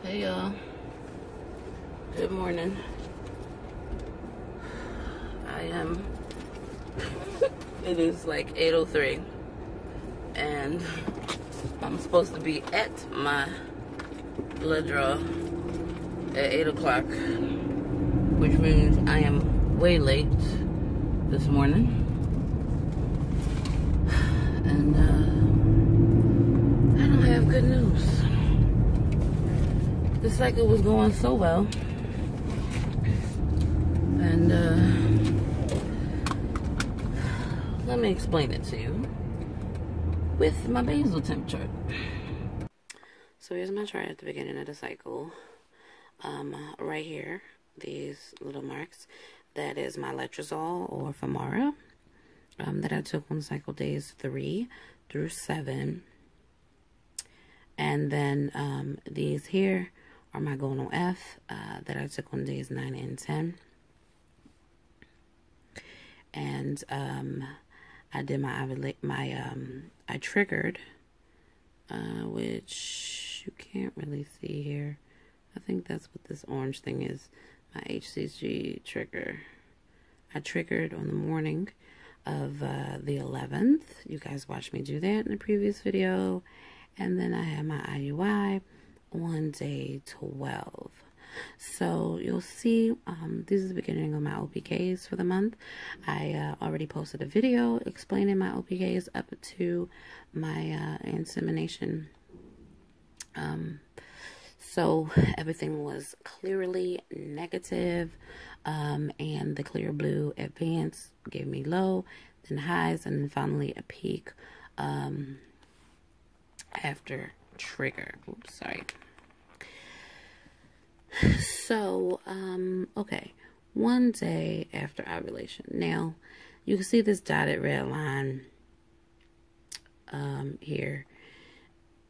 Hey y'all, good morning. It is like 8:03 and I'm supposed to be at my blood draw at 8 o'clock, which means I am way late this morning. And I don't have good news. The cycle was going so well, and let me explain it to you with my basal temp chart. So here's my chart at the beginning of the cycle. Right here, these little marks, that is my letrozole or Femara that I took on cycle days 3 through 7. And then these here are my gonal F that I took on days 9 and 10. And I did I triggered, which you can't really see here. I think that's what this orange thing is, my HCG trigger. I triggered on the morning of the 11th. You guys watched me do that in the previous video. And then I had my IUI on day 12. So you'll see, this is the beginning of my OPKs for the month. I already posted a video explaining my OPKs up to my insemination. So everything was clearly negative, and the clear blue advance gave me low, then highs, and then finally a peak after trigger. Oops, sorry. So, okay, one day after ovulation. Now, you can see this dotted red line here.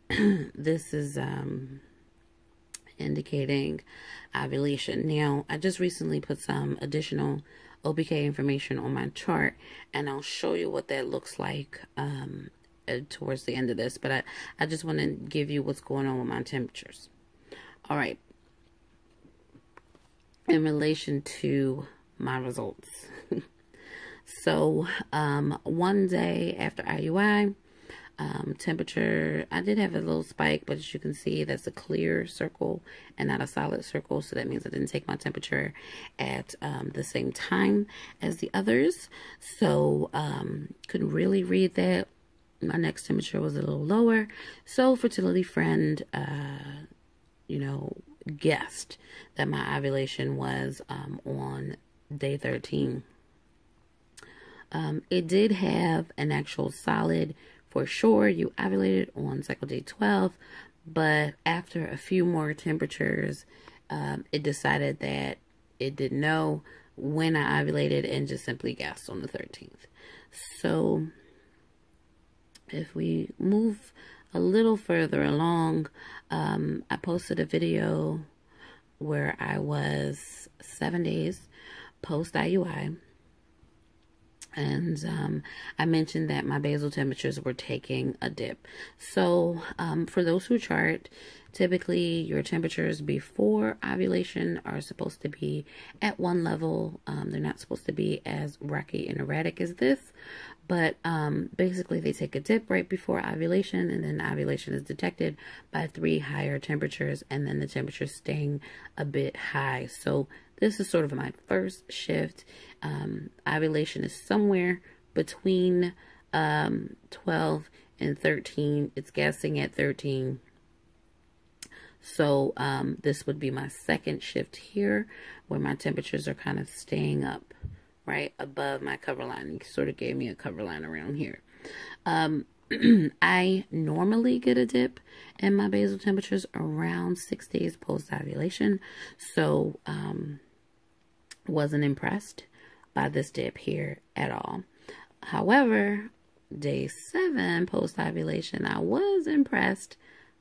This is indicating ovulation. Now, I just recently put some additional OPK information on my chart, and I'll show you what that looks like towards the end of this, but I just want to give you what's going on with my temperatures. All right. In relation to my results. So, one day after IUI, temperature, I did have a little spike, but as you can see, that's a clear circle and not a solid circle. So that means I didn't take my temperature at the same time as the others. So, couldn't really read that. My next temperature was a little lower. So, fertility friend, you know, guessed that my ovulation was on day 13. It did have an actual solid, for sure, you ovulated on cycle day 12, but after a few more temperatures, it decided that it didn't know when I ovulated and just simply guessed on the 13th. So if we move a little further along, I posted a video where I was 7 days post IUI, and I mentioned that my basal temperatures were taking a dip. So for those who chart, typically your temperatures before ovulation are supposed to be at one level. They're not supposed to be as rocky and erratic as this, but basically they take a dip right before ovulation, and then ovulation is detected by 3 higher temperatures, and then the temperatures staying a bit high. So this is sort of my first shift. Ovulation is somewhere between 12 and 13. It's guessing at 13. So this would be my second shift here, where my temperatures are kind of staying up right above my cover line. You sort of gave me a cover line around here. I normally get a dip in my basal temperatures around 6 days post ovulation, so wasn't impressed by this dip here at all. However, day 7 post ovulation, I was impressed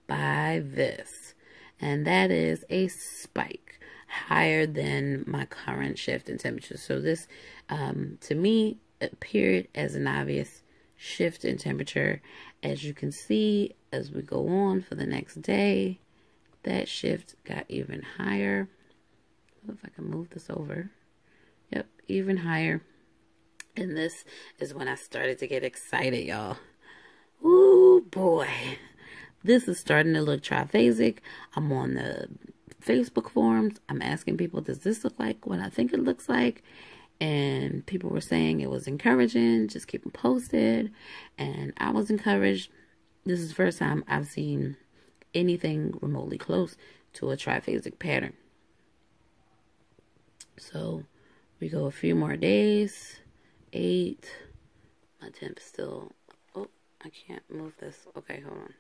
by this, and that is a spike higher than my current shift in temperature. So this, to me, appeared as an obvious shift in temperature. As you can see, as we go on for the next day, that shift got even higher. If I can move this over. Yep, even higher. And this is when I started to get excited, y'all. Ooh, boy. This is starting to look triphasic. I'm on the Facebook forums. I'm asking people, does this look like what I think it looks like? And people were saying it was encouraging. Just keep them posted. And I was encouraged. This is the first time I've seen anything remotely close to a triphasic pattern. So we go a few more days. 8. My temp still. Oh, I can't move this. Okay, hold on.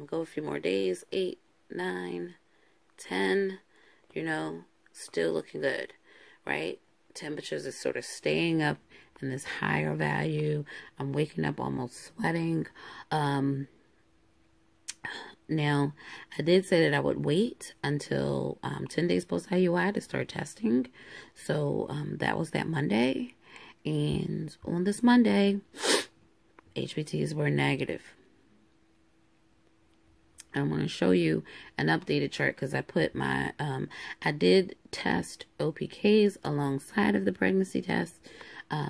Go a few more days. 8, 9, 10. You know, still looking good, right? Temperatures is sort of staying up in this higher value. I'm waking up almost sweating. Now, I did say that I would wait until 10 days post IUI to start testing. So that was that Monday. And on this Monday, HBTs were negative. I'm going to show you an updated chart because I put my, I did test OPKs alongside of the pregnancy test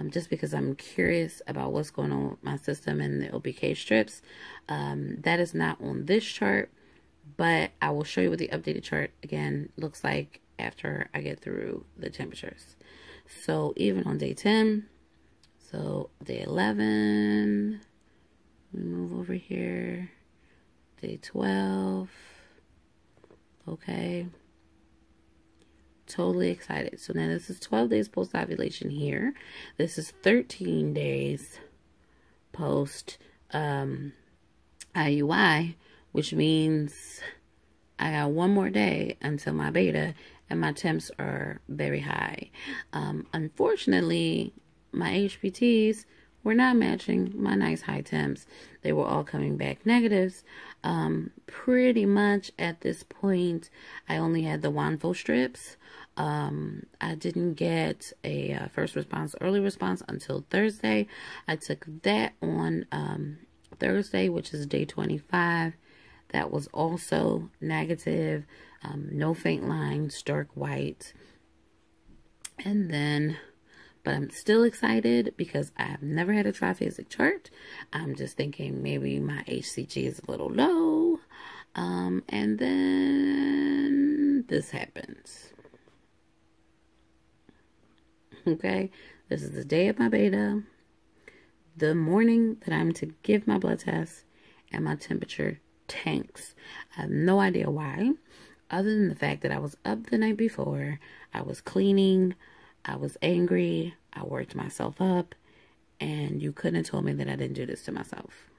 just because I'm curious about what's going on with my system and the OPK strips. That is not on this chart, but I will show you what the updated chart again looks like after I get through the temperatures. So even on day 10, so day 11, we move over here. Day 12. Okay. Totally excited. So now this is 12 days post ovulation here. This is 13 days post IUI, which means I got one more day until my beta, and my temps are very high. Unfortunately, my HPTs were not matching my nice high temps. They were all coming back negatives. Pretty much at this point, I only had the WANFO strips. I didn't get a first response, early response until Thursday. I took that on Thursday, which is day 25. That was also negative. No faint lines, dark white. And then, but I'm still excited because I have never had a triphasic chart. I'm just thinking maybe my HCG is a little low. And then this happens. Okay, this is the day of my beta. The morning that I'm to give my blood test, and my temperature tanks. I have no idea why, other than the fact that I was up the night before. I was cleaning. I was angry. I worked myself up. And you couldn't have told me that I didn't do this to myself.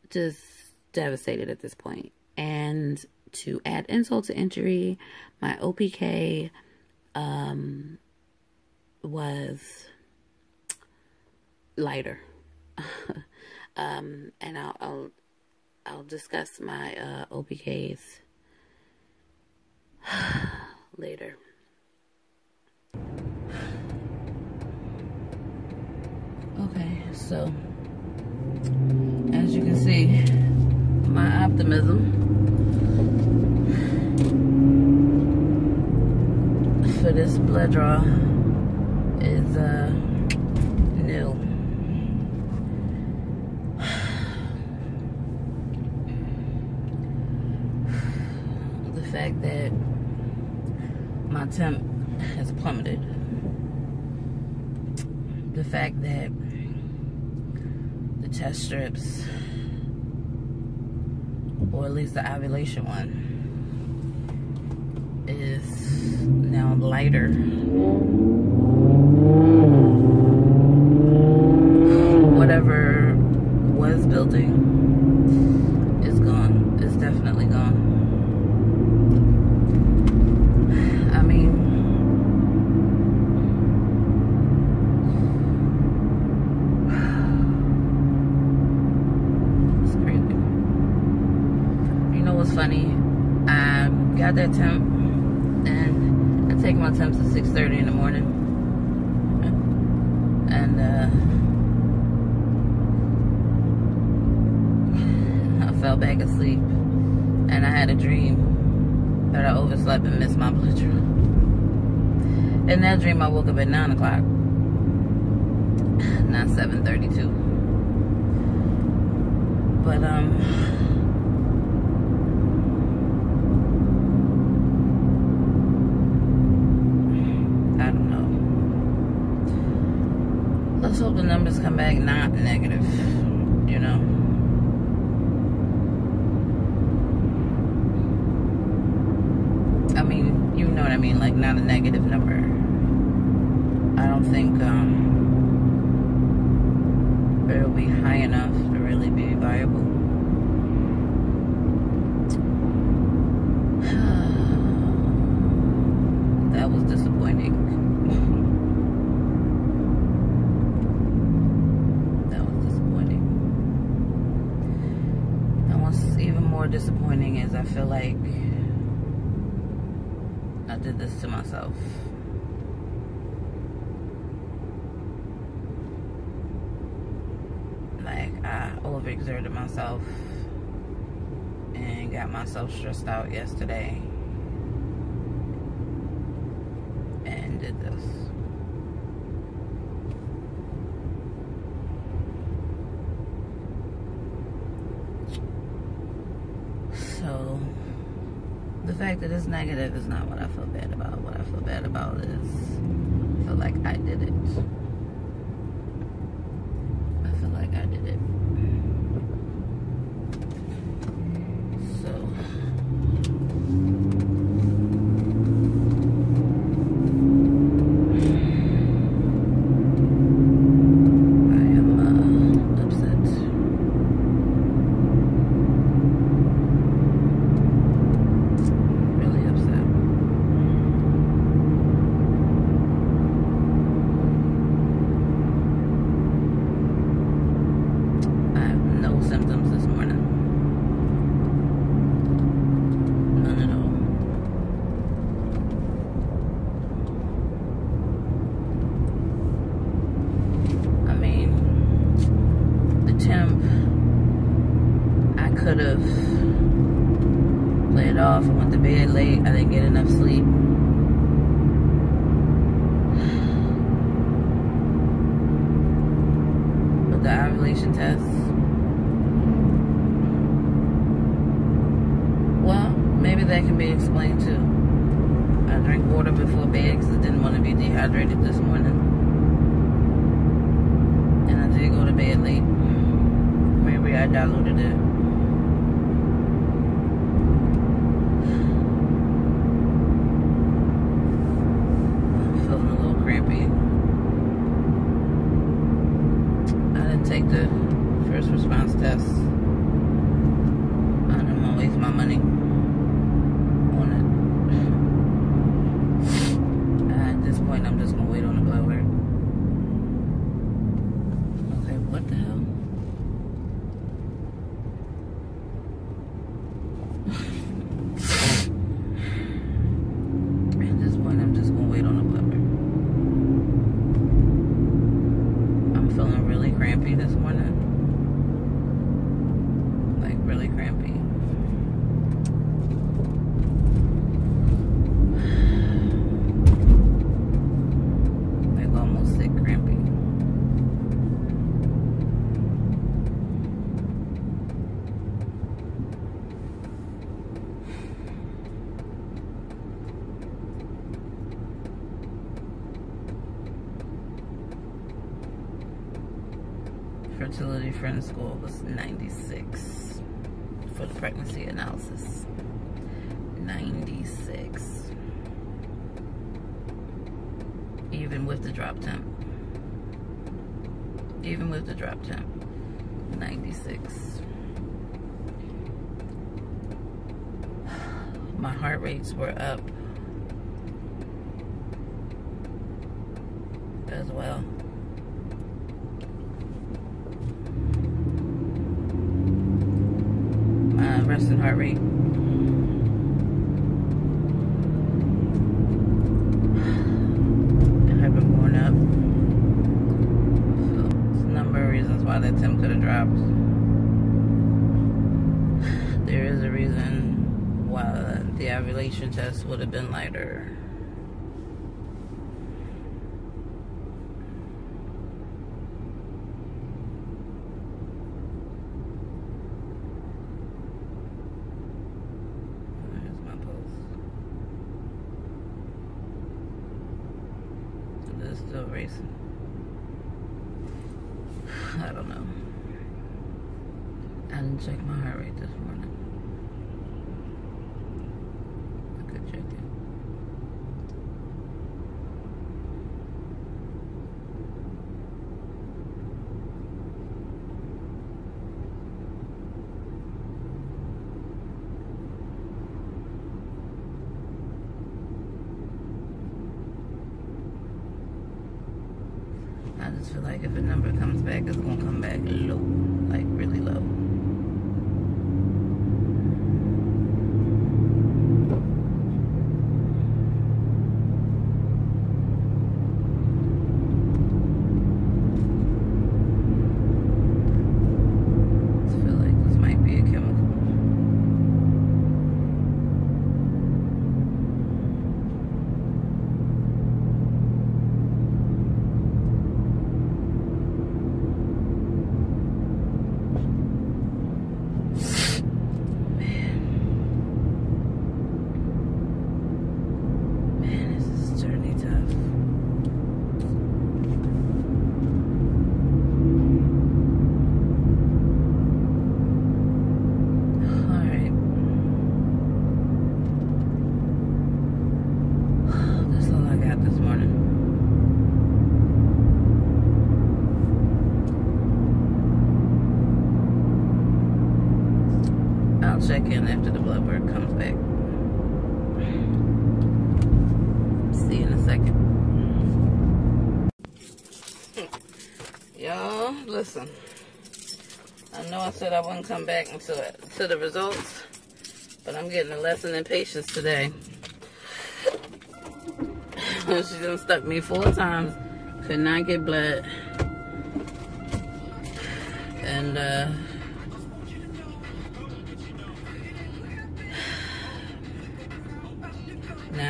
Just devastated at this point. And to add insult to injury, my OPK was lighter. And I'll discuss my OPKs later. Okay, so as you can see, my optimism for this blood draw is nil. The fact that my temp has plummeted, the fact that the test strips, or at least the ovulation one, is now lighter. Whatever was building is gone. It's definitely gone. I mean, it's crazy. You know what's funny? I got that temp, and I take my temps at 6:30 in the morning, and I fell back asleep, and I had a dream that I overslept and missed my blood sugar. In that dream, I woke up at 9 o'clock, not 7:32. But I don't know. Let's hope the numbers come back not negative, you know. I mean, you know what I mean, like not a negative number. I don't think it'll be high enough to really be viable. That was disappointing. That was disappointing. And what's even more disappointing is I feel like I did this to myself. Like, I overexerted myself and got myself stressed out yesterday and did this. So, the fact that it's negative is not what I feel bad about. What I feel bad about is I feel like I did it. I feel like I did it. So I am upset. Really upset. I have no symptoms this morning. None at all. I mean, the temp, I could have played off. I went to bed late. I didn't get enough sleep. But the ovulation test, well, maybe that can be explained too. I drank water before bed because I didn't want to be dehydrated this morning. And I did go to bed late. Maybe I diluted it. I'm feeling a little crampy. I didn't take the first response test. I don't want to waste my money on it. At this point, I'm just going to wait on the blood work. Okay, what the hell? At this point, I'm just going to wait on the blood work. I'm feeling really crampy this morning. Like, really crampy. Like, almost sick crampy. Fertility friend score was 96 for the pregnancy analysis. 96. Even with the drop temp. Even with the drop temp. 96. My heart rates were up as well. My resting heart rate have been going up. So there's a number of reasons why that temp could have dropped. there is a reason why the ovulation test would have been lighter. There's my pulse. It's still racing. I don't know. I didn't check my heart rate this morning. I could check it. I just feel like if a number comes back, it's gonna come back low, like really low. Check in after the blood work comes back. See you in a second. Y'all, listen. I know I said I wouldn't come back until to the results, but I'm getting a lesson in patience today. She done stuck me 4 times, could not get blood, and now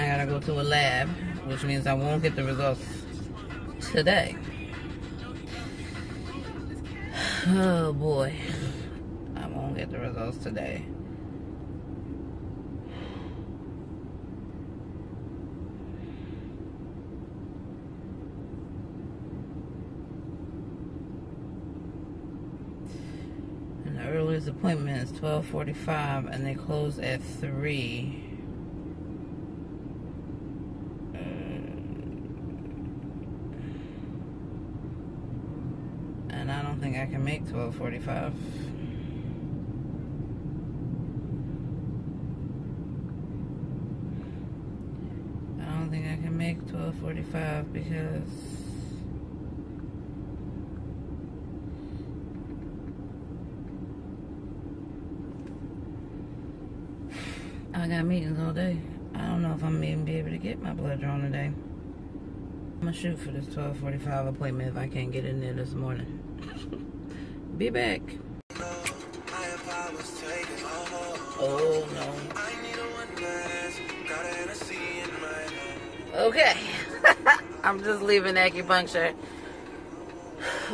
I gotta go to a lab, which means I won't get the results today. Oh boy, I won't get the results today. And the earliest appointment is 12:45 and they close at 3. And I don't think I can make 12:45. I don't think I can make 12:45 because I got meetings all day. I don't know if I'm even be able to get my blood drawn today. I'm gonna shoot for this 12:45 appointment if I can't get in there this morning. Be back. Oh no. Okay. I'm just leaving acupuncture.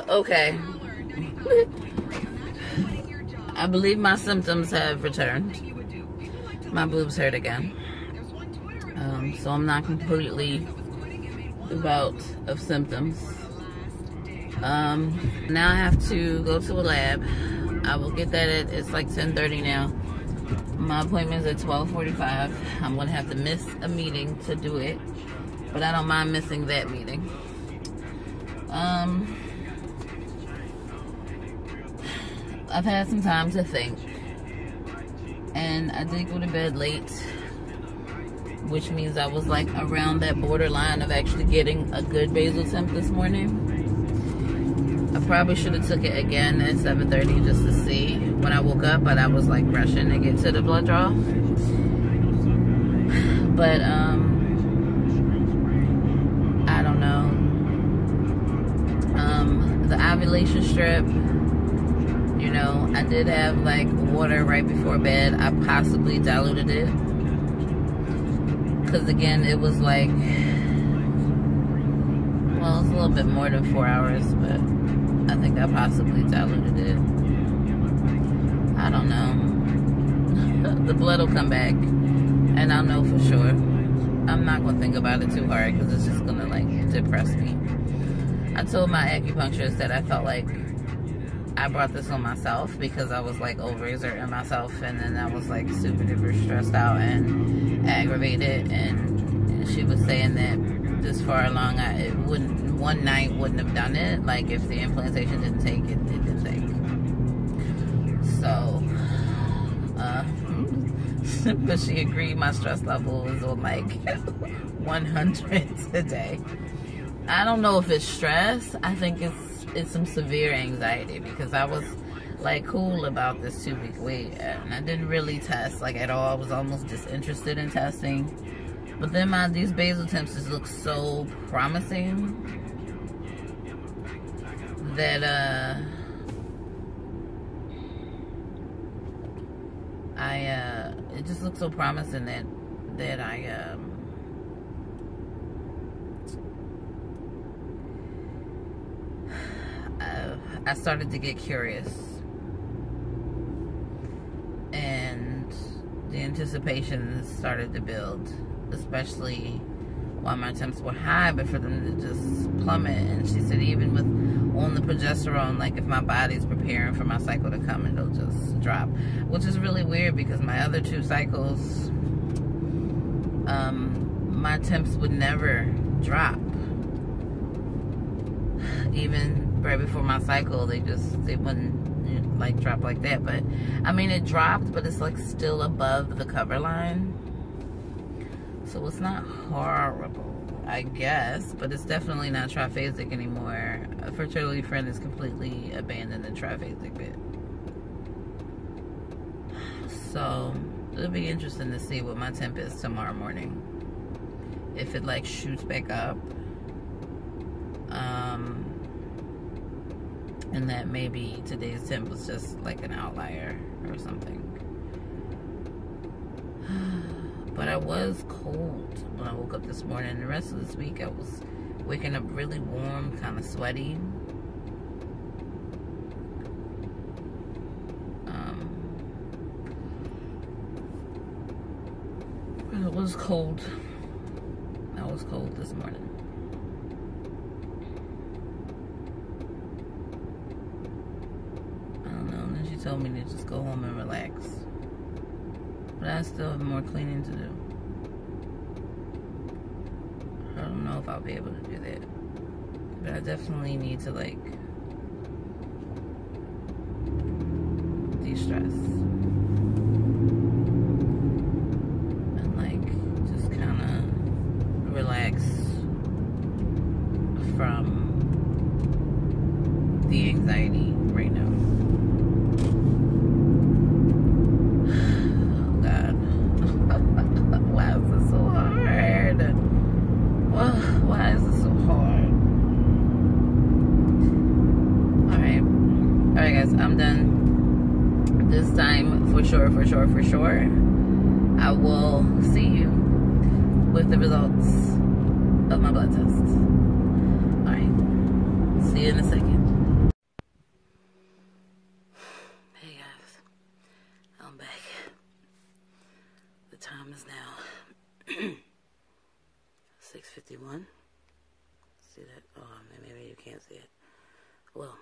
Okay. I believe my symptoms have returned. My boobs hurt again. So I'm not completely out of symptoms. Now I have to go to a lab. I will get that at, it's like 10:30 now. My appointment is at 12:45. I'm gonna have to miss a meeting to do it, but I don't mind missing that meeting. I've had some time to think, and I did go to bed late, which means I was like around that borderline of actually getting a good basal temp this morning. I probably should have took it again at 7:30 just to see when I woke up, but I was like rushing to get to the blood draw. But I don't know. The ovulation strip You know, I did have like water right before bed. I possibly diluted it. Because again, it was like, well, it's a little bit more than 4 hours, but I think I possibly diluted it. I don't know. The blood will come back, and I'll know for sure. I'm not going to think about it too hard because it's just going to, like, depress me. I told my acupuncturist that I felt like I brought this on myself because I was, like, overexerting myself, and then I was, like, super duper stressed out and aggravated, and she was saying that this far along, one night wouldn't have done it. Like, if the implantation didn't take it, it didn't take. So, but she agreed my stress level was on like 100 today. I don't know if it's stress. I think it's some severe anxiety because I was like cool about this 2-week wait and I didn't really test like at all. I was almost disinterested in testing. But then these basal temps just look so promising that it just looks so promising that I started to get curious, and the anticipation started to build, especially while my temps were high, but for them to just plummet. And she said even with on the progesterone, like if my body's preparing for my cycle to come, it'll just drop, which is really weird because my other 2 cycles, my temps would never drop. Even right before my cycle, they wouldn't like drop like that. But I mean, it dropped, but it's like still above the cover line. So it's not horrible, I guess, but it's definitely not triphasic anymore. A fertility friend has completely abandoned the triphasic bit. So it'll be interesting to see what my temp is tomorrow morning. If it like shoots back up. And that maybe today's temp was just like an outlier or something. But I was cold when I woke up this morning. The rest of this week I was waking up really warm, kind of sweaty. But it was cold. I was cold this morning. I don't know. And then she told me to just go home and relax. But I still have more cleaning to do. I don't know if I'll be able to do that. But I definitely need to, like, de-stress. And, like, just kind of relax from the anxiety right now. I'm done this time for sure. I will see you with the results of my blood test. Alright, see you in a second. Hey guys, I'm back. The time is now 6:51. See that? Oh, maybe you can't see it. Well,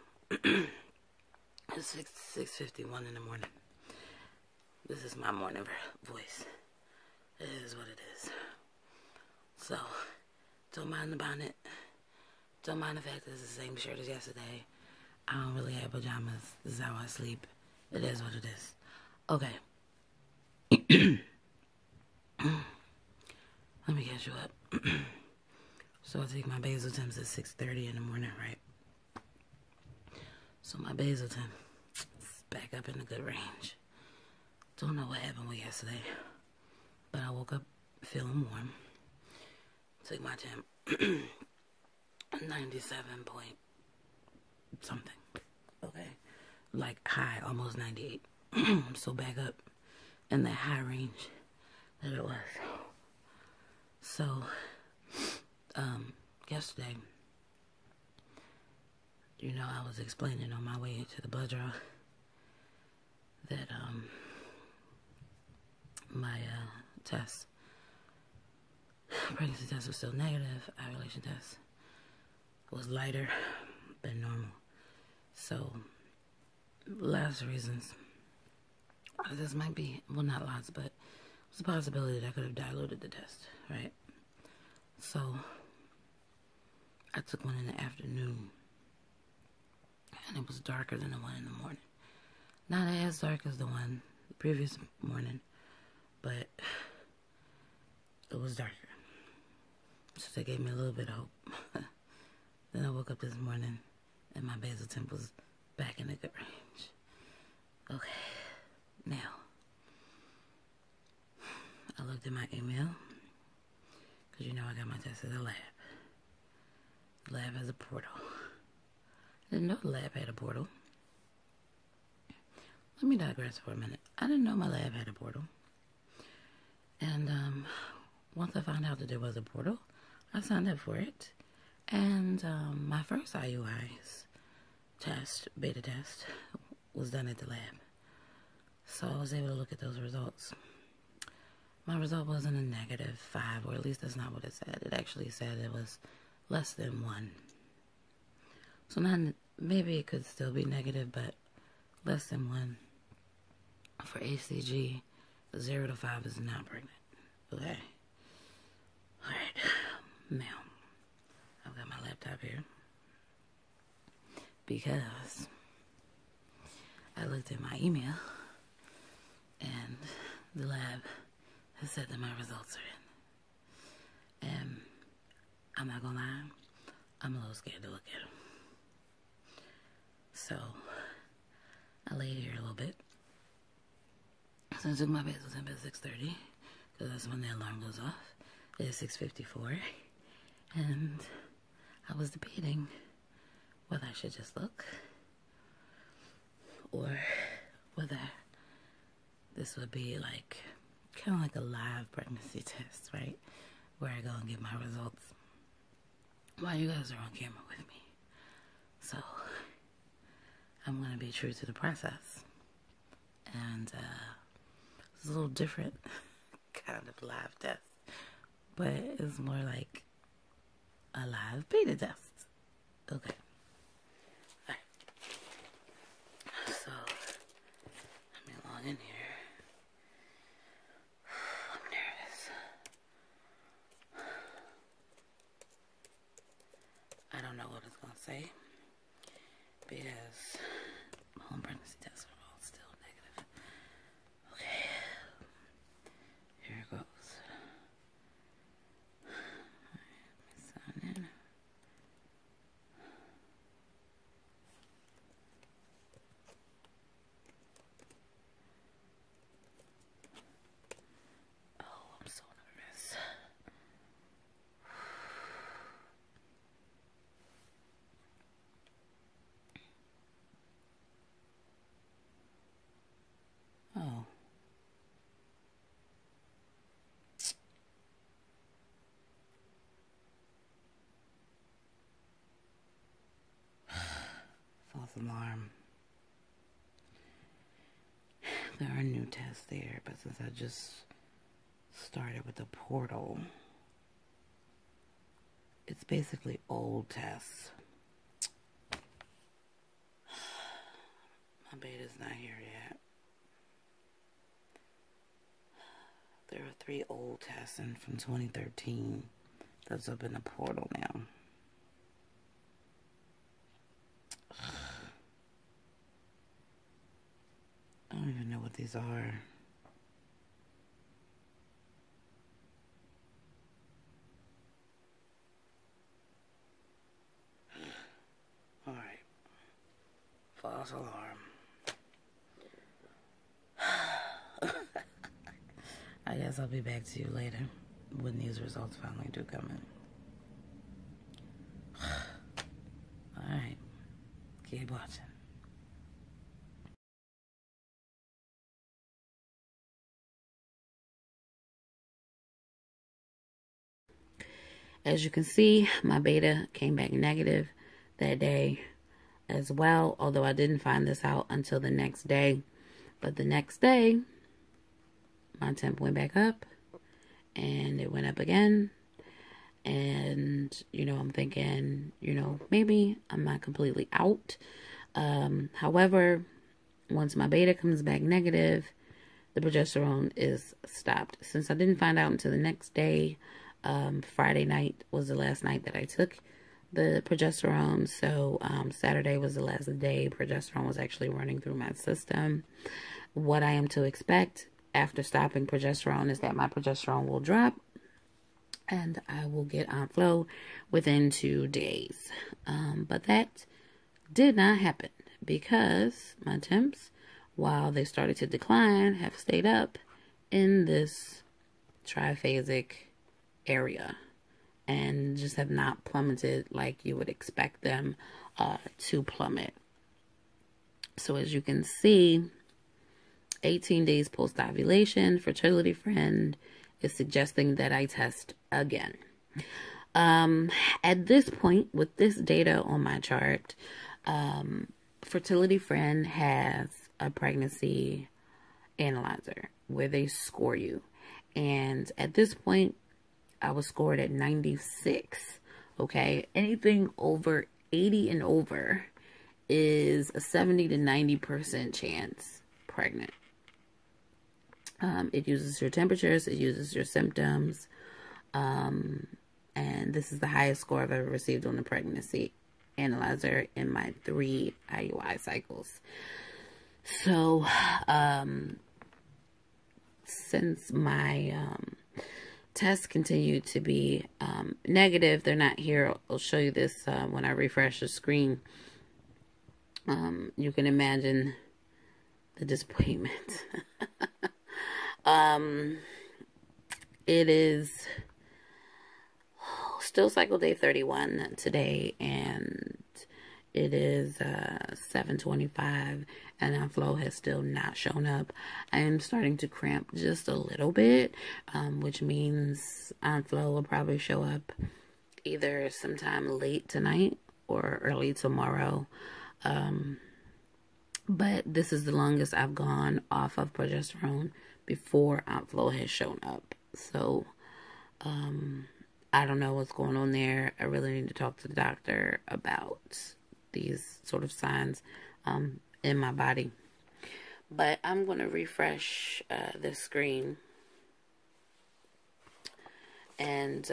it's 6:51 in the morning. This is my morning voice. It is what it is. So, don't mind the bonnet. Don't mind the fact that it's the same shirt as yesterday. I don't really have pajamas. This is how I sleep. It is what it is. Okay. Let me catch you up. So I take my basal temps at 6:30 in the morning, right? So my basal temp is back up in a good range. Don't know what happened with yesterday, but I woke up feeling warm. Took my temp 97 point something. Okay, like high, almost 98. So back up in that high range that it was. So, yesterday, you know, I was explaining on my way to the blood draw that, my, test, pregnancy test was still negative, ovulation test was lighter than normal. So, lots of reasons. This might be, well, not lots, but there's a possibility that I could have diluted the test, right? So, I took one in the afternoon, and it was darker than the one in the morning. Not as dark as the one the previous morning, but it was darker. So that gave me a little bit of hope. Then I woke up this morning, and my basal temp was back in a good range. Okay, now, I looked at my email, because you know I got my test at the lab. The lab has a portal. I didn't know the lab had a portal. Let me digress for a minute. I didn't know my lab had a portal. And once I found out that there was a portal, I signed up for it. And my first IUI's test, beta test, was done at the lab. So I was able to look at those results. My result wasn't a -5, or at least that's not what it said. It actually said it was less than 1. So not, maybe it could still be negative, but less than 1. For HCG, 0 to 5 is not pregnant. Okay. Alright. Now, I've got my laptop here, because I looked at my email, and the lab has said that my results are in. And I'm not gonna lie, I'm a little scared to look at them. So, I laid here a little bit. So I took my basal temp at 6:30, because that's when the alarm goes off. It is 6:54, and I was debating whether I should just look, or whether this would be like, kind of like a live pregnancy test, right? Where I go and get my results while you guys are on camera with me. So, I'm going to be true to the process. And, it's a little different kind of live test. But it's more like a live beta test. Okay. Alright. So, let me log in here. I'm nervous. I don't know what it's going to say, because home pregnancy tests are all still negative. Okay. Here it goes. Alright, let me sign in. Oh, I'm so nervous. Oh. False alarm. There are new tests there, but since I just started with the portal, it's basically old tests. My beta's not here yet. There are 3 old tests in from 2013 that's up in the portal now. I don't even know what these are. Alright. False alarm. I guess I'll be back to you later when these results finally do come in. Alright. Keep watching. As you can see, my beta came back negative that day as well, although I didn't find this out until the next day. But the next day, my temp went back up, and it went up again. And, you know, I'm thinking, you know, maybe I'm not completely out. However, once my beta comes back negative, the progesterone is stopped. Since I didn't find out until the next day, Friday night was the last night that I took the progesterone. So Saturday was the last day progesterone was actually running through my system. What I am to expect after stopping progesterone is that my progesterone will drop and I will get on flow within 2 days. But that did not happen because my temps, while they started to decline, have stayed up in this triphasic area and just have not plummeted like you would expect them to plummet. So as you can see, 18 days post-ovulation, fertility friend is suggesting that I test again. At this point, with this data on my chart, fertility friend has a pregnancy analyzer where they score you. And at this point, I was scored at 96. Okay, anything over 80 and over is a 70 to 90% chance pregnant. It uses your temperatures, it uses your symptoms, and this is the highest score I've ever received on the pregnancy analyzer in my 3 IUI cycles. So, since my tests continue to be negative, they're not here. I'll show you this when I refresh the screen. You can imagine the disappointment. It is still cycle day 31 today, and it is 7:25, and our flow has still not shown up. I am starting to cramp just a little bit, which means on flow will probably show up either sometime late tonight or early tomorrow. But this is the longest I've gone off of progesterone before outflow has shown up. So, I don't know what's going on there. I really need to talk to the doctor about these sort of signs in my body. But I'm going to refresh this screen. And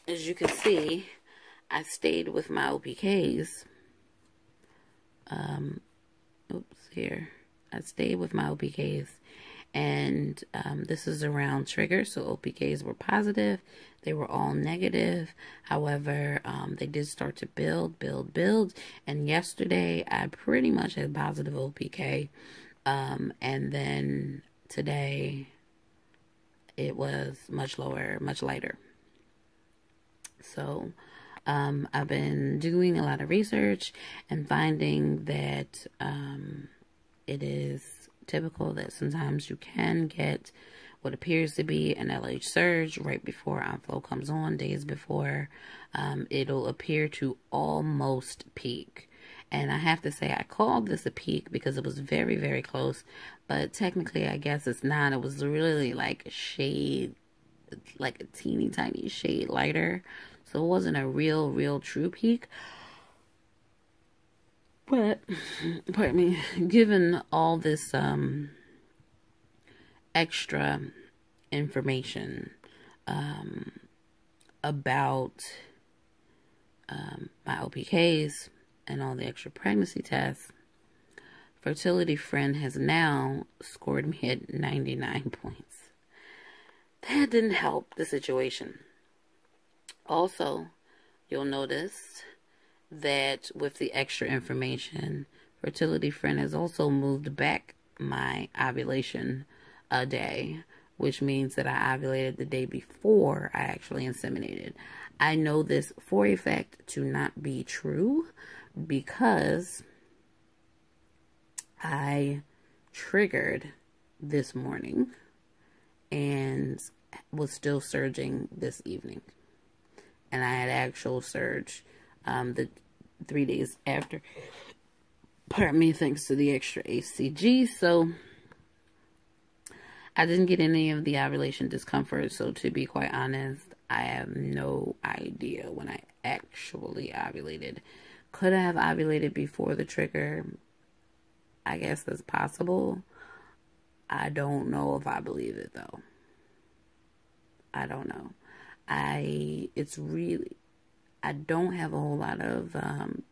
as you can see, I stayed with my OPKs. Here. I stayed with my OPKs. And this is around trigger, so OPKs were positive. They were all negative. However, they did start to build. And yesterday, I pretty much had positive OPK. And then today, it was much lower, much lighter. So, I've been doing a lot of research and finding that it is typical that sometimes you can get what appears to be an LH surge right before outflow comes on, days before. It'll appear to almost peak. And I have to say, I called this a peak because it was very, very close. But technically, I guess it's not. It was really like a shade, like a teeny tiny shade lighter. So it wasn't a real true peak. But, pardon me, given all this extra information about my OPKs and all the extra pregnancy tests, Fertility Friend has now scored me at 99 points. That didn't help the situation. Also, you'll notice that with the extra information, Fertility Friend has also moved back my ovulation a day, which means that I ovulated the day before I actually inseminated. I know this for a fact to not be true because I triggered this morning and was still surging this evening. and I had actual surge the 3 days after. Pardon me, thanks to the extra HCG. So I didn't get any of the ovulation discomfort. So to be quite honest, I have no idea when I actually ovulated. Could I have ovulated before the trigger? I guess that's possible. I don't know if I believe it though. I don't know. I don't have a whole lot of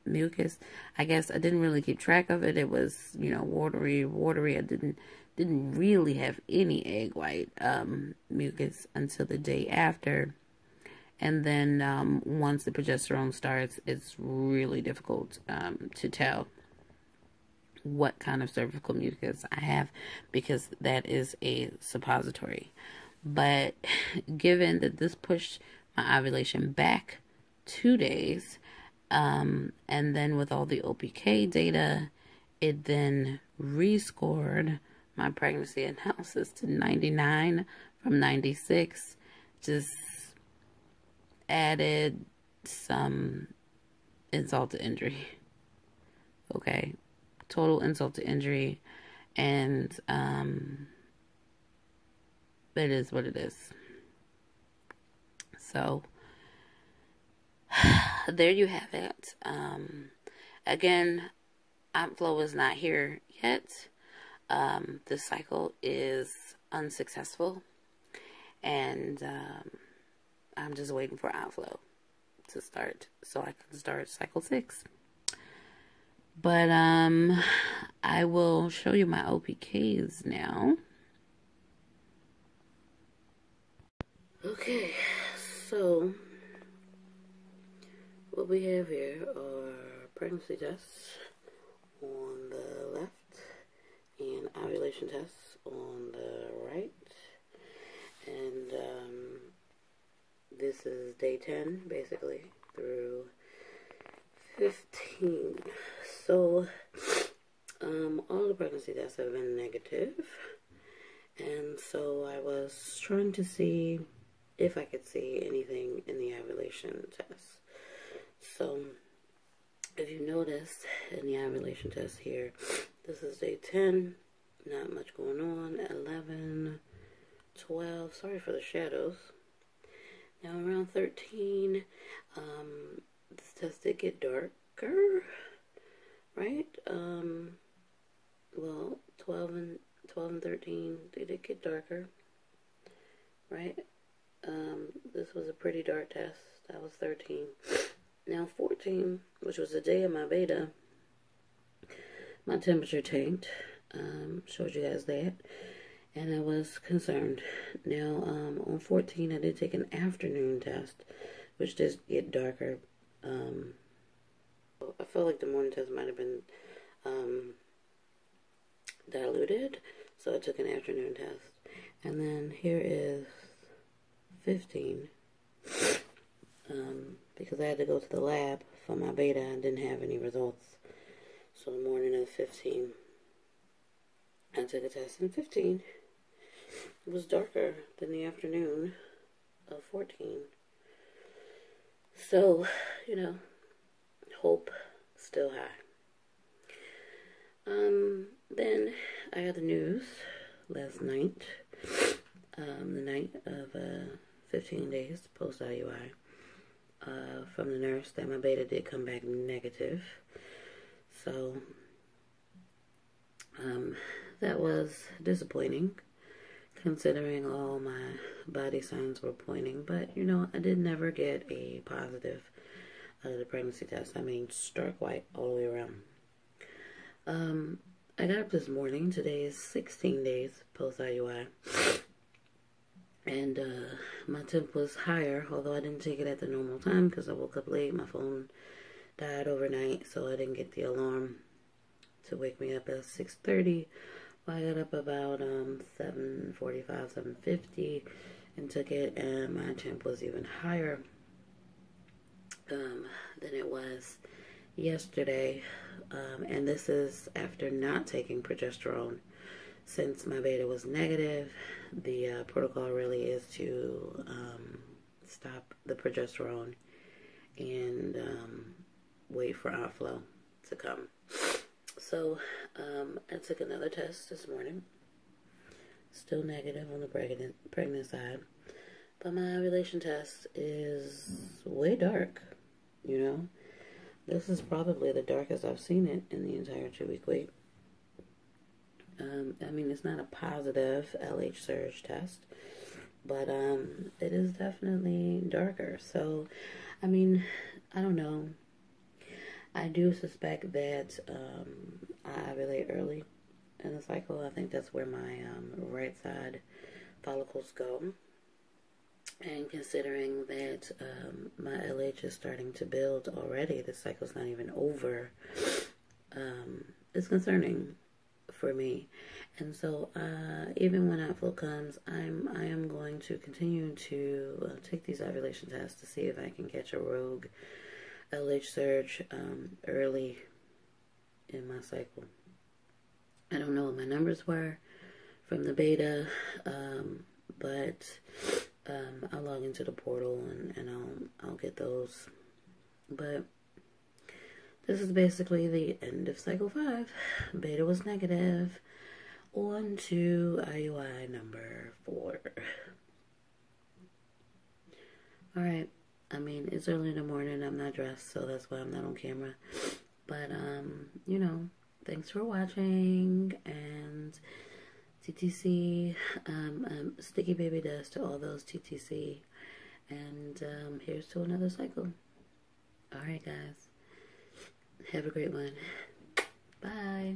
mucus. I guess I didn't really keep track of it. It was, you know, watery. I didn't really have any egg white mucus until the day after. And then once the progesterone starts, it's really difficult to tell what kind of cervical mucus I have, because that is a suppository. But given that this pushed my ovulation back 2 days, and then with all the OPK data, it then rescored my pregnancy analysis to 99 from 96. Just added some insult to injury. Okay, total insult to injury, and it is what it is. So there you have it. Again, outflow is not here yet. The cycle is unsuccessful, and I'm just waiting for outflow to start so I can start cycle 6. But I will show you my OPKs now. Okay, so what we have here are pregnancy tests on the left and ovulation tests on the right. And this is day 10, basically, through 15. So all the pregnancy tests have been negative. And so I was trying to see if I could see anything in the ovulation test. So if you notice in the ovulation test here, this is day 10, not much going on. 11, 12, sorry for the shadows. Now around 13, this test did get darker, right? Well, 12 and 13, they did get darker, right? This was a pretty dark test. That was 13. Now 14, which was the day of my beta, my temperature tanked. Showed you guys that, and I was concerned. Now on 14, I did take an afternoon test, which does get darker. I felt like the morning test might have been diluted, so I took an afternoon test. And then here is 15, because I had to go to the lab for my beta. I didn't have any results. So the morning of 15, I took a test, and 15 was darker than the afternoon of 14. So, you know, hope still high. Then I got the news last night, the night of 15 days post IUI, from the nurse that my beta did come back negative. So that was disappointing, considering all my body signs were pointing. But, you know, I did never get a positive out of the pregnancy test. I mean, stark white all the way around. I got up this morning. Today is 16 days post-IUI. And my temp was higher, although I didn't take it at the normal time because I woke up late. My phone died overnight, so I didn't get the alarm to wake me up at 6:30. I got up about 7:45, 7:50 and took it, and my temp was even higher than it was yesterday. And this is after not taking progesterone. Since my beta was negative, the protocol really is to stop the progesterone and wait for outflow to come. So I took another test this morning. Still negative on the pregnant side. But my ovulation test is way dark, you know. This is probably the darkest I've seen it in the entire 2-week wait. I mean, it's not a positive LH surge test, but it is definitely darker. So, I mean, I don't know. I do suspect that I ovulate early in the cycle. I think that's where my right side follicles go. And considering that my LH is starting to build already, the cycle's not even over, it's concerning for me. And so even when outflow comes, I am going to continue to take these ovulation tests to see if I can catch a rogue LH surge early in my cycle. I don't know what my numbers were from the beta, but I'll log into the portal and I'll get those. But this is basically the end of cycle 5. Beta was negative. On to IUI number 4. Alright, I mean, it's early in the morning. I'm not dressed, so that's why I'm not on camera. But, you know, thanks for watching. And TTC, sticky baby dust to all those TTC. And here's to another cycle. Alright, guys. Have a great one. Bye.